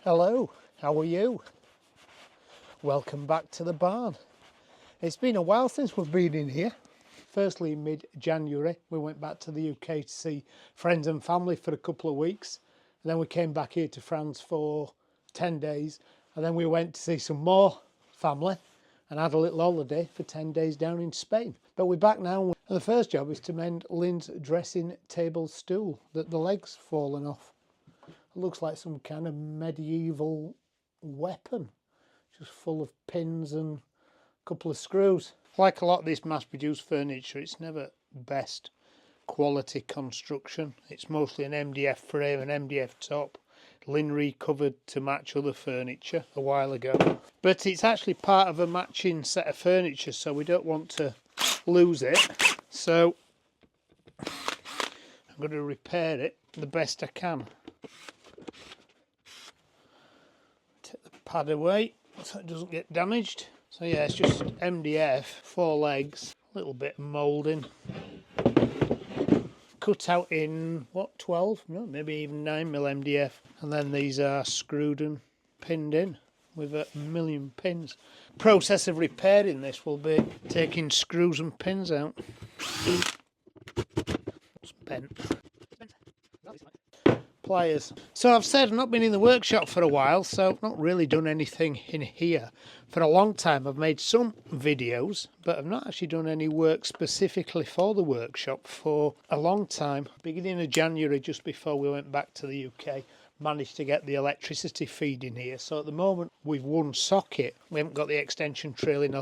Hello, how are you? Welcome back to the barn. It's been a while since we've been in here. Firstly, in mid-January, we went back to the UK to see friends and family for a couple of weeks. And then we came back here to France for 10 days. And then we went to see some more family and had a little holiday for 10 days down in Spain. But we're back now. And the first job is to mend Lynn's dressing table stool that the leg's fallen off. It looks like some kind of medieval weapon, just full of pins and a couple of screws. Like a lot of this mass-produced furniture, it's never best quality construction. It's mostly an MDF frame, an MDF top, Lynn recovered to match other furniture a while ago. But it's actually part of a matching set of furniture, so we don't want to lose it. So I'm going to repair it the best I can. Take the pad away so it doesn't get damaged. So yeah, it's just MDF, 4 legs, a little bit of moulding. Cut out in, what, 12? No, maybe even 9mm MDF. And then these are screwed and pinned in with a million pins. Process of repairing this will be taking screws and pins out. It's bent. Pliers. So I've said I've not been in the workshop for a while, so I've not really done anything in here for a long time. I've made some videos, but I've not actually done any work specifically for the workshop for a long time. Beginning of January, just before we went back to the UK, managed to get the electricity feed in here. So at the moment we've one socket. We haven't got the extension trailing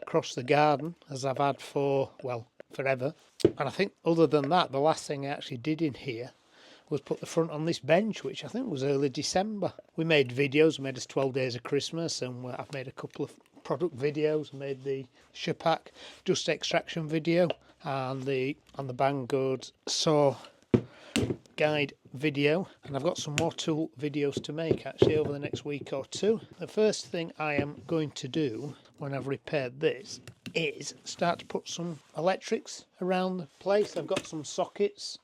across the garden as I've had for, well, forever. And I think other than that, the last thing I actually did in here was put the front on this bench, which I think was early December. We made videos, we made us 12 days of Christmas, and I've made a couple of product videos. I made the Shapak dust extraction video and the Banggood saw guide video, and I've got some more tool videos to make actually over the next week or two. The first thing I am going to do when I've repaired this is start to put some electrics around the place. I've got some sockets,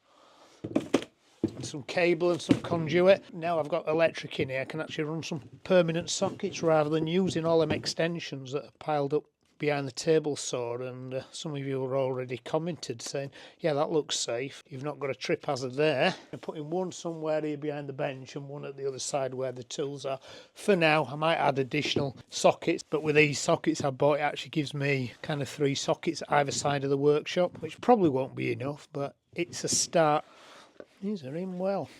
some cable and some conduit. Now I've got electric in here, I can actually run some permanent sockets rather than using all them extensions that are piled up behind the table saw. And some of you have already commented saying, yeah, that looks safe, you've not got a trip hazard there. I'm putting one somewhere here behind the bench and one at the other side where the tools are. For now I might add additional sockets, but with these sockets I bought, it actually gives me kind of 3 sockets either side of the workshop, which probably won't be enough, but it's a start. These are in well.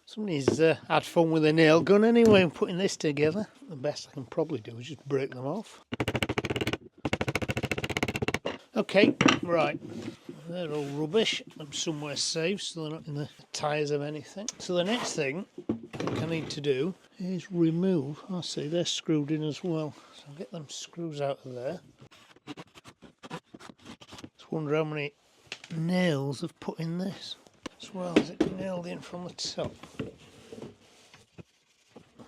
Somebody's had fun with a nail gun anyway and putting this together. The best I can probably do is just break them off. Okay, right. They're all rubbish. I'm somewhere safe so they're not in the tyres of anything. So the next thing I need to do is remove, I see they're screwed in as well. So I'll get them screws out of there. Just wonder how many nails have put in this as well as it nailed in from the top.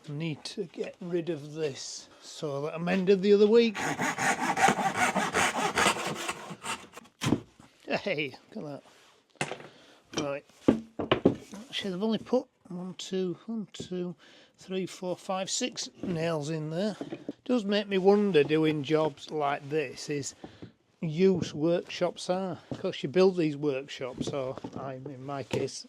I need to get rid of this so that I mended the other week. Hey, look at that. Right, actually I've only put 1, 2, 3, 4, 5, 6 nails in there. It does make me wonder, doing jobs like this, is use workshops are. Of course you build these workshops, or I'm in my case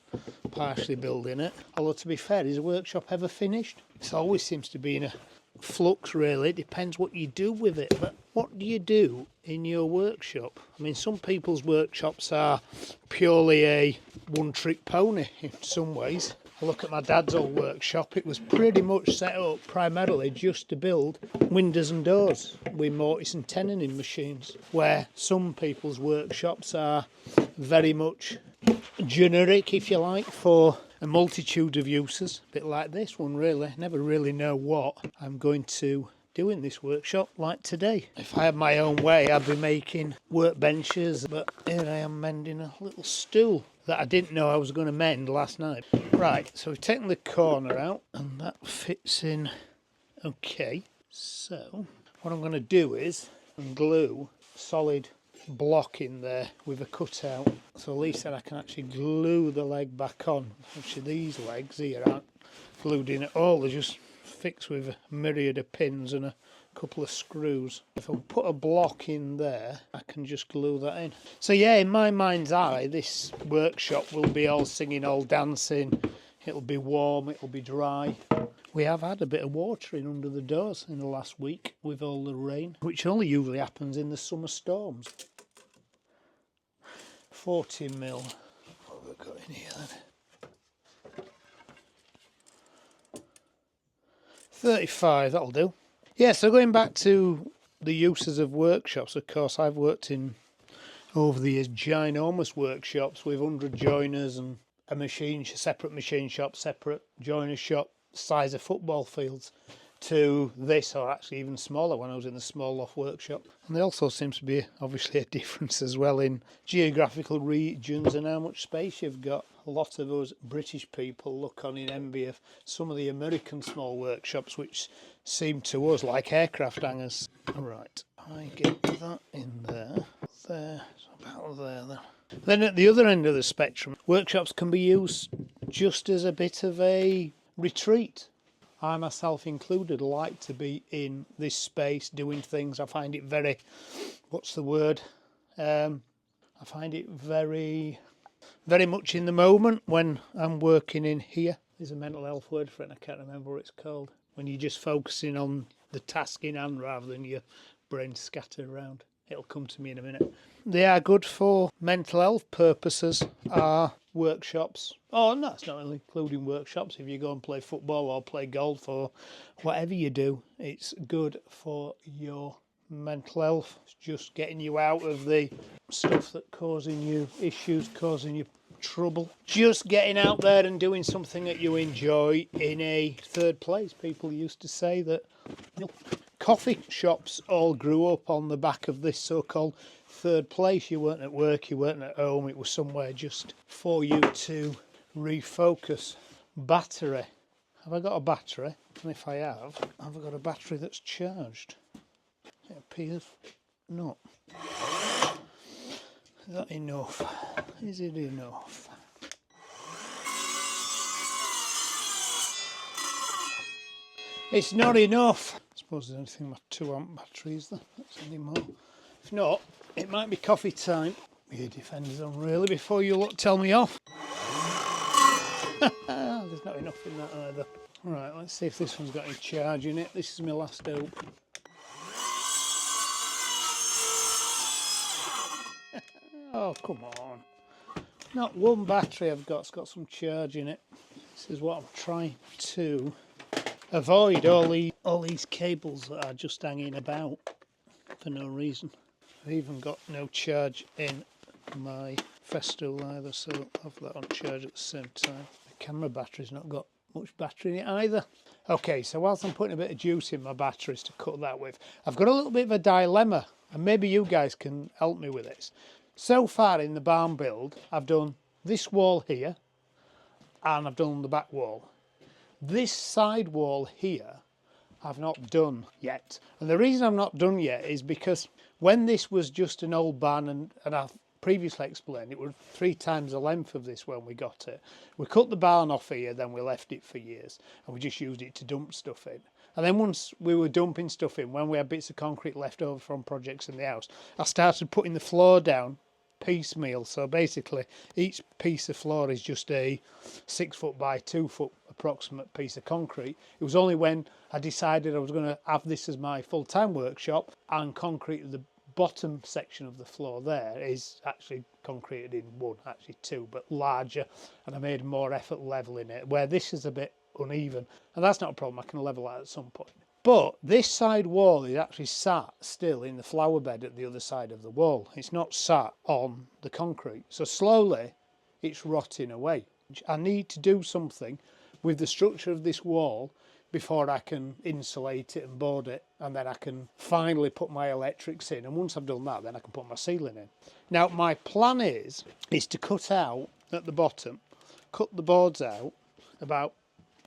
partially building it. Although to be fair, is a workshop ever finished? It always seems to be in a flux really. It depends what you do with it, but what do you do in your workshop? I mean, some people's workshops are purely a one-trick pony in some ways. I look at my dad's old workshop, it was pretty much set up primarily just to build windows and doors with mortise and tenon machines, where some people's workshops are very much generic, if you like, for a multitude of uses. A bit like this one really. Never really know what I'm going to do in this workshop like today. If I had my own way I'd be making workbenches, but here I am mending a little stool that I didn't know I was going to mend last night. Right, so we've taken the corner out and that fits in okay. So what I'm going to do is glue solid block in there with a cutout, so at least then I can actually glue the leg back on. Actually these legs here aren't glued in at all. They're just fixed with a myriad of pins and a couple of screws. If I put a block in there, I can just glue that in. So yeah, in my mind's eye, this workshop will be all singing, all dancing. It'll be warm, it'll be dry. We have had a bit of watering under the doors in the last week with all the rain, which only usually happens in the summer storms. 40mm. What have we got in here then? 35, that'll do. Yeah, so going back to the uses of workshops, of course, I've worked in, over the years, ginormous workshops with 100 joiners and a separate machine shop, separate joiner shop, size of football fields, to this, or actually even smaller when I was in the small loft workshop. And there also seems to be obviously a difference as well in geographical regions and how much space you've got. A lot of us British people look on in envy of some of the American small workshops, which seem to us like aircraft hangars. Right, I get that in there, so about there then. Then at the other end of the spectrum, workshops can be used just as a bit of a retreat. I myself included like to be in this space doing things. I find it very, what's the word? I find it very much in the moment when I'm working in here. There's a mental health word for it and I can't remember what it's called. When you're just focusing on the task in hand rather than your brain scattered around. It'll come to me in a minute. They are good for mental health purposes, are workshops. Oh, and that's not only including workshops. If you go and play football or play golf or whatever you do, it's good for your mental health. It's just getting you out of the stuff that causing you issues, causing you trouble. Just getting out there and doing something that you enjoy in a third place. People used to say that coffee shops all grew up on the back of this so-called third place. You weren't at work, you weren't at home, it was somewhere just for you to refocus. Battery. Have I got a battery? And if I have I got a battery that's charged? It appears not. Is that enough? Is it enough? It's not enough. I suppose there's anything with 2 amp batteries there. That's any more. If not, it might be coffee time. Your defenders on really before you tell me off. There's not enough in that either. Right, let's see if this one's got any charge in it. This is my last hope. Oh, come on. Not one battery I've got's got some charge in it. This is what I'm trying to avoid, all these cables that are just hanging about for no reason. I've even got no charge in my Festool either, so I'll have that on charge at the same time. The camera battery's not got much battery in it either. Okay, so whilst I'm putting a bit of juice in my batteries to cut that with, I've got a little bit of a dilemma, and maybe you guys can help me with this. So far in the barn build, I've done this wall here, and I've done the back wall. This side wall here, I've not done yet. And the reason I've not done yet is because when this was just an old barn, and I've previously explained, it was 3 times the length of this when we got it. We cut the barn off here, then we left it for years, and we just used it to dump stuff in. And then once we were dumping stuff in, when we had bits of concrete left over from projects in the house, I started putting the floor down piecemeal. So basically each piece of floor is just a 6 foot by 2 foot approximate piece of concrete. It was only when I decided I was going to have this as my full-time workshop and concrete the bottom section of the floor there is actually concreted in 1, actually 2, but larger, and I made more effort leveling it, where this is a bit uneven, and that's not a problem. I can level that at some point. But this side wall is actually sat still in the flower bed at the other side of the wall. It's not sat on the concrete. So slowly it's rotting away. I need to do something with the structure of this wall before I can insulate it and board it, and then I can finally put my electrics in. And once I've done that, then I can put my ceiling in. Now my plan is to cut out at the bottom, cut the boards out about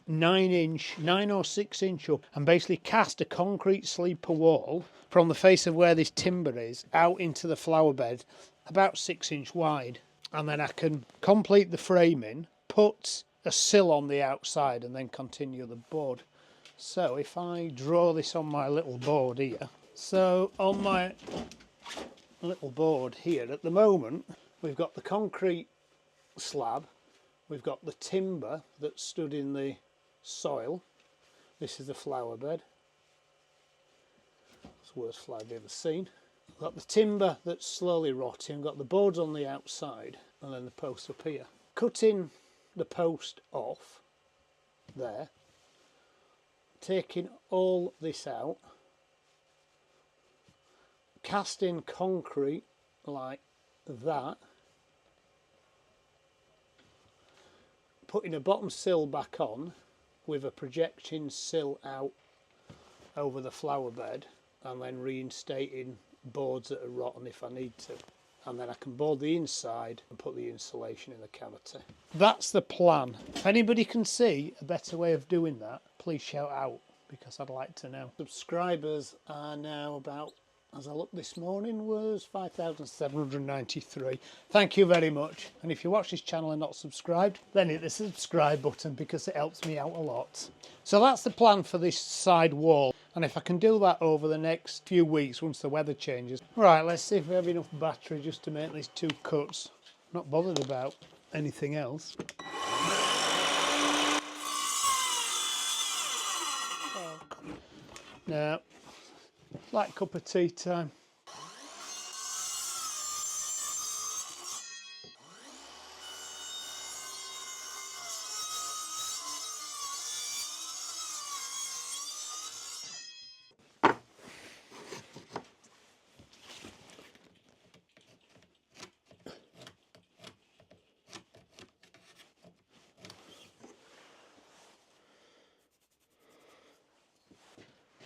9 or 6 inch up, and basically cast a concrete sleeper wall from the face of where this timber is out into the flower bed about 6 inch wide, and then I can complete the framing, put a sill on the outside and then continue the board. So if I draw this on my little board here, so on my little board here at the moment we've got the concrete slab, we've got the timber that stood in the soil. This is the flower bed. It's the worst flower I've ever seen. We've got the timber that's slowly rotting, we've got the boards on the outside and then the post up here. Cutting the post off there, taking all this out, casting concrete like that, putting a bottom sill back on with a projection sill out over the flower bed, and then reinstating boards that are rotten if I need to. And then I can board the inside and put the insulation in the cavity. That's the plan. If anybody can see a better way of doing that, please shout out, because I'd like to know. Subscribers are now about, as I looked this morning, was 5,793. Thank you very much. And if you watch this channel and not subscribed, then hit the subscribe button because it helps me out a lot. So that's the plan for this side wall. And if I can do that over the next few weeks once the weather changes. Right, let's see if we have enough battery just to make these 2 cuts. Not bothered about anything else. Now, like cup of tea time.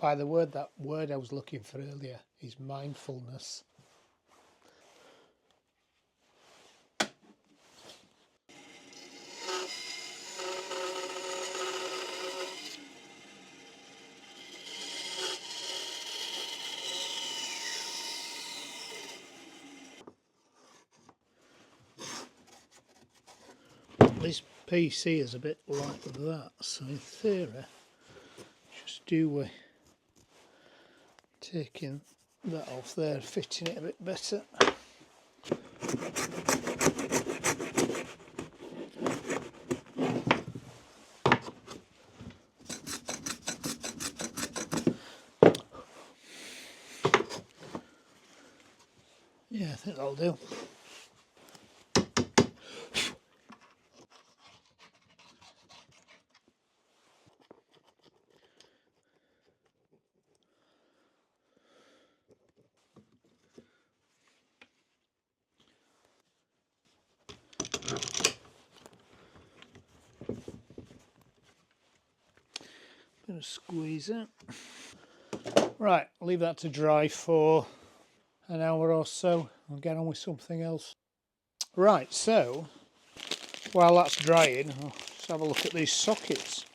By the word, that word I was looking for earlier is mindfulness. This PC is a bit like that, so in theory, just do taking that off there, fitting it a bit better. Yeah, I think that'll do. Gonna squeeze it. Right, leave that to dry for an hour or so. I'll get on with something else. Right, so while that's drying, I'll just have a look at these sockets.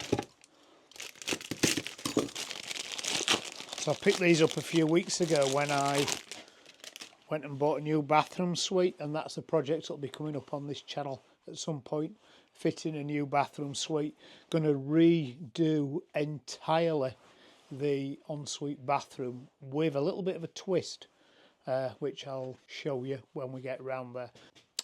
So I picked these up a few weeks ago when I went and bought a new bathroom suite, and that's a project that'll be coming up on this channel at some point. Fitting a new bathroom suite. Going to redo entirely the ensuite bathroom with a little bit of a twist, which I'll show you when we get round there.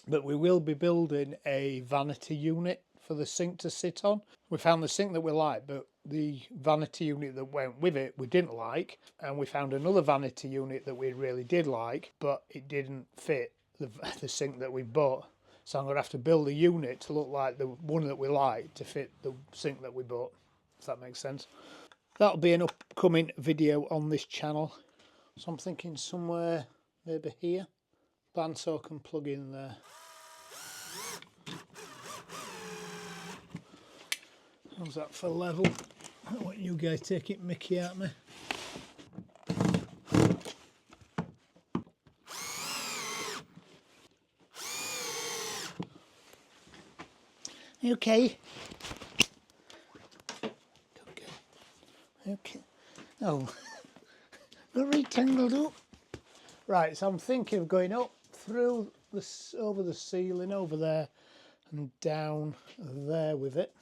But we will be building a vanity unit for the sink to sit on. We found the sink that we like, but the vanity unit that went with it we didn't like, and we found another vanity unit that we really did like, but it didn't fit the sink that we bought. So I'm going to have to build a unit to look like the one that we like to fit the sink that we bought, if that makes sense. That'll be an upcoming video on this channel. So I'm thinking somewhere maybe here. Bandsaw can plug in there. How's that for level? I don't want you guys taking mickey at me. Okay. Okay. Oh, got retangled up. Right, so I'm thinking of going up through this, over the ceiling over there, and down there with it.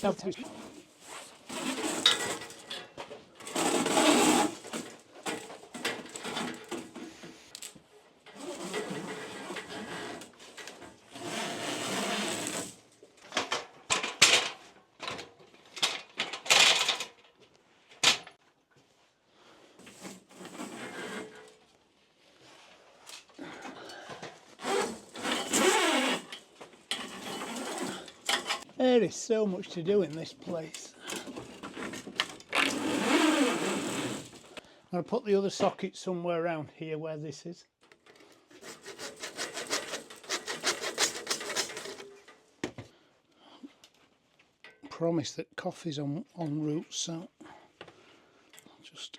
Now, there is so much to do in this place. I'm going to put the other socket somewhere around here where this is. Promise that coffee's en route, so I'll just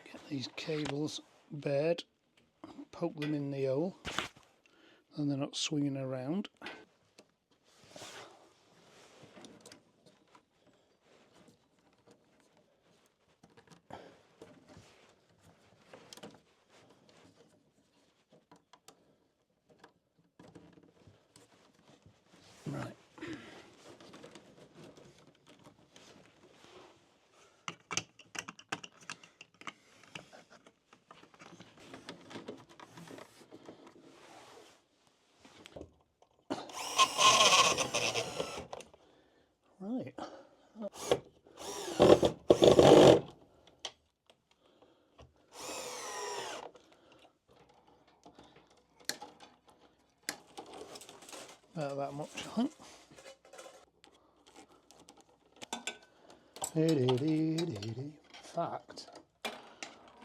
get these cables bared, poke them in the hole, and they're not swinging around. Right. Right. About that much, I think. In fact, I'm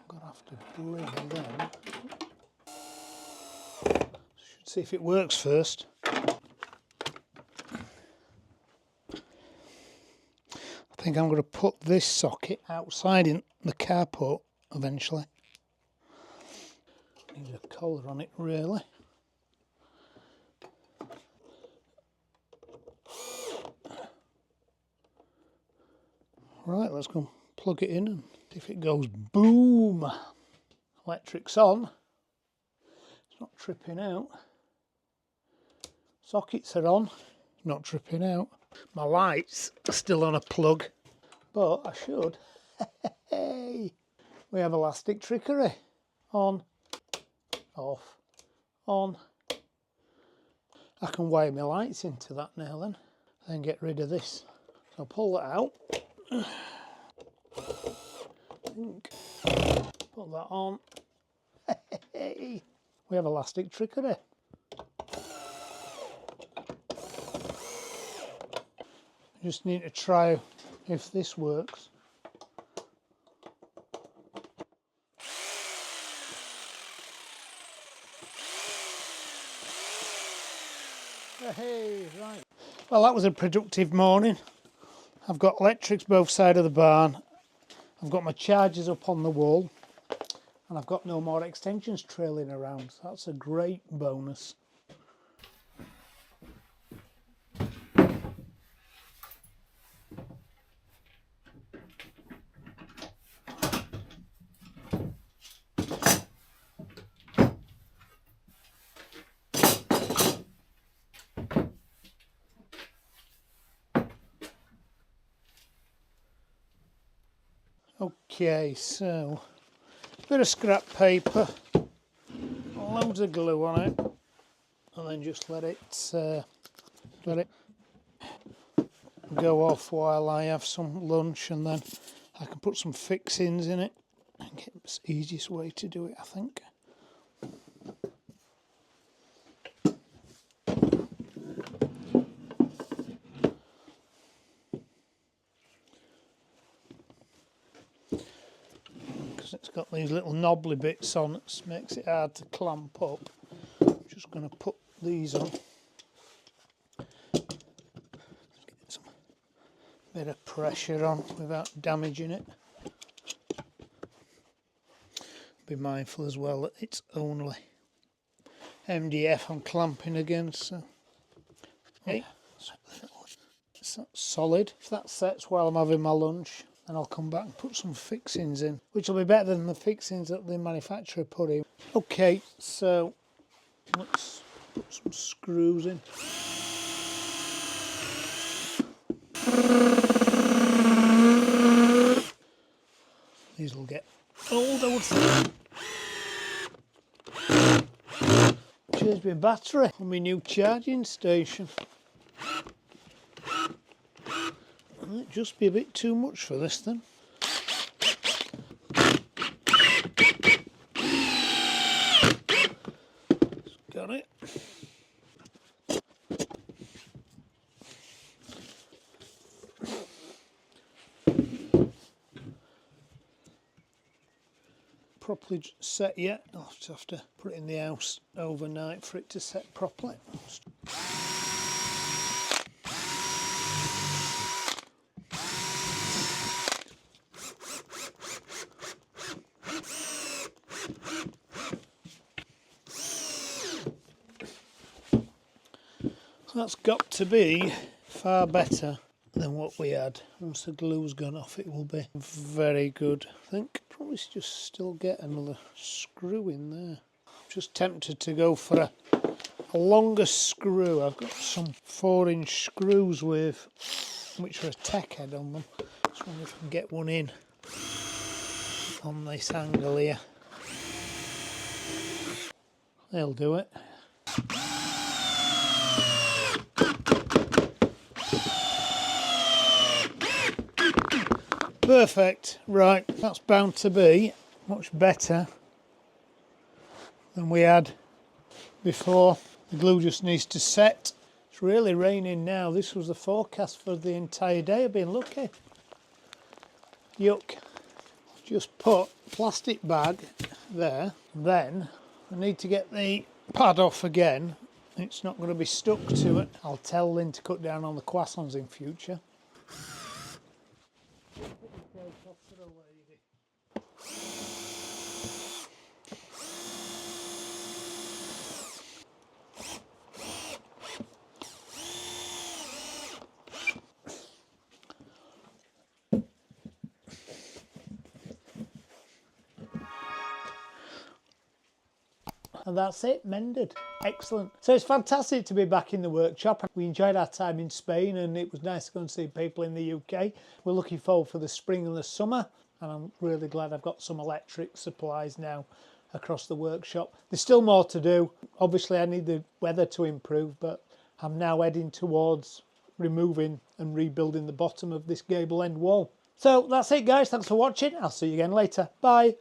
going to have to bring them. Should see if it works first. I think I'm going to put this socket outside in the carport eventually. Need a collar on it really. Right, let's go and plug it in and see if it goes boom. Electric's on. It's not tripping out. Sockets are on. Not tripping out. My lights are still on a plug, but I should. Hey, we have elastic trickery. On, off, on. I can wire my lights into that now then get rid of this. So I'll pull that out. Put that on. Hey, we have elastic trickery. Just need to try if this works. Hey, right. Well, that was a productive morning. I've got electrics both sides of the barn. I've got my chargers up on the wall. And I've got no more extensions trailing around. So that's a great bonus. Okay, so a bit of scrap paper, loads of glue on it, and then just let it go off while I have some lunch, and then I can put some fixings in it. I think it's the easiest way to do it, I think. It's got these little knobbly bits on, it makes it hard to clamp up. I'm just going to put these on. Get some bit of pressure on without damaging it. Be mindful as well that it's only MDF I'm clamping against. So. Hey, it's solid. If that sets while I'm having my lunch, and I'll come back and put some fixings in, which will be better than the fixings that the manufacturer put in. Okay, so let's put some screws in. These will get old, I would think. Changed my battery on my new charging station. Might just be a bit too much for this then. Got it. Properly set yet. I'll have to put it in the house overnight for it to set properly. That's got to be far better than what we had. Once the glue's gone off, it will be very good. I think probably just still get another screw in there. Just tempted to go for a longer screw. I've got some 4-inch screws with, which are a tech head on them. Just wonder if I can get one in on this angle here. They'll do it. Perfect. Right, that's bound to be much better than we had before. The glue just needs to set. It's really raining now. This was the forecast for the entire day. I've been lucky. Yuck. Just put plastic bag there. Then I need to get the pad off again. It's not going to be stuck to it. I'll tell Lynn to cut down on the croissants in future. And that's it, mended. Excellent. So it's fantastic to be back in the workshop. We enjoyed our time in Spain and it was nice to go and see people in the UK. We're looking forward for the spring and the summer, and I'm really glad I've got some electric supplies now across the workshop. There's still more to do. Obviously I need the weather to improve, but I'm now heading towards removing and rebuilding the bottom of this gable end wall. So that's it guys, thanks for watching. I'll see you again later. Bye.